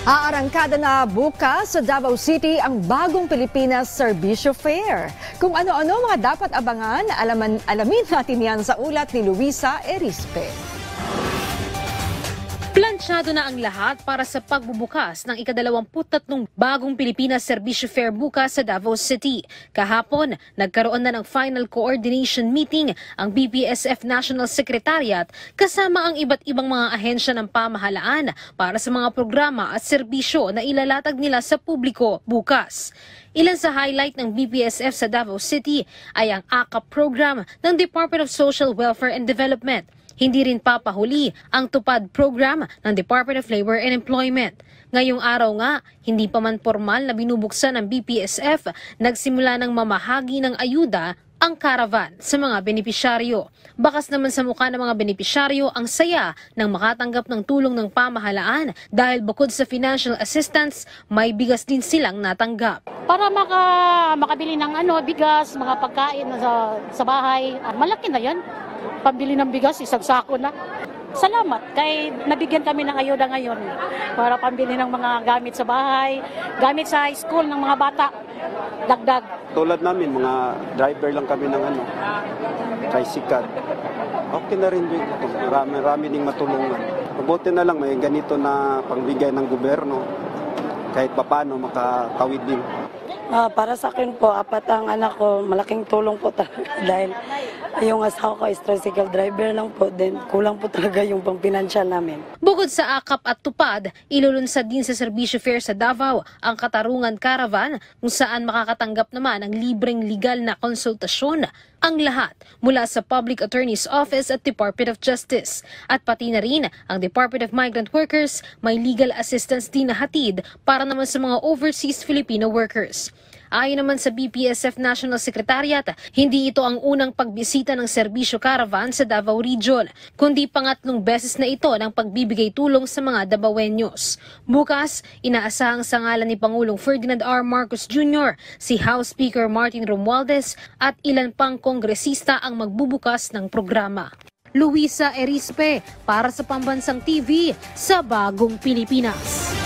Aarangkada na bukas sa Davao City ang bagong Pilipinas Serbisyo Fair. Kung ano-ano mga dapat abangan, alamin natin yan sa ulat ni Luisa Erispe. Plansyado na ang lahat para sa pagbubukas ng ika-23 bagong Pilipinas Serbisyo Fair bukas sa Davao City. Kahapon, nagkaroon na ng final coordination meeting ang BPSF National Secretariat kasama ang iba't ibang mga ahensya ng pamahalaan para sa mga programa at serbisyo na ilalatag nila sa publiko bukas. Ilan sa highlight ng BPSF sa Davao City ay ang AKAP program ng Department of Social Welfare and Development. Hindi rin papahuli ang TUPAD program ng Department of Labor and Employment. Ngayong araw nga, hindi pa man formal na binubuksan ng BPSF, nagsimula ng mamahagi ng ayuda ang caravan sa mga benepisyaryo. Bakas naman sa mukha ng mga benepisyaryo ang saya ng makatanggap ng tulong ng pamahalaan dahil bukod sa financial assistance, may bigas din silang natanggap. Para makabili ng bigas, mga pagkain sa bahay, malaki na yan. Pambili ng bigas, isang sako na. Salamat kay nabigyan kami ng ayuda ngayon para pambili ng mga gamit sa bahay, gamit sa high school ng mga bata, dagdag. Tulad namin, mga driver lang kami ng tricycle. Okay na rin ito. Marami ding matulungan. Mabuti na lang may ganito na pangbigay ng gobyerno kahit paano makatawid din. Para sa akin po, 4 ang anak ko, malaking tulong po talaga dahil yung asawa ko is tricycle driver lang po, then kulang po talaga yung pang-pinansyal namin. Bukod sa AKAP at TUPAD, ilulunsad din sa Serbisyo Fair sa Davao ang Katarungan Caravan kung saan makakatanggap naman ng libreng legal na konsultasyon ang lahat mula sa Public Attorney's Office at Department of Justice. At pati na rin ang Department of Migrant Workers may legal assistance din na hatid para naman sa mga overseas Filipino workers. Ayon naman sa BPSF National Secretariat, hindi ito ang unang pagbisita ng serbisyo caravan sa Davao Region, kundi pangatlong beses na ito ng pagbibigay tulong sa mga Davaoeños. Bukas, inaasahang sa ngalan ni Pangulong Ferdinand R. Marcos Jr., si House Speaker Martin Romualdez at ilan pang kongresista ang magbubukas ng programa. Luisa Erispe para sa Pambansang TV sa Bagong Pilipinas.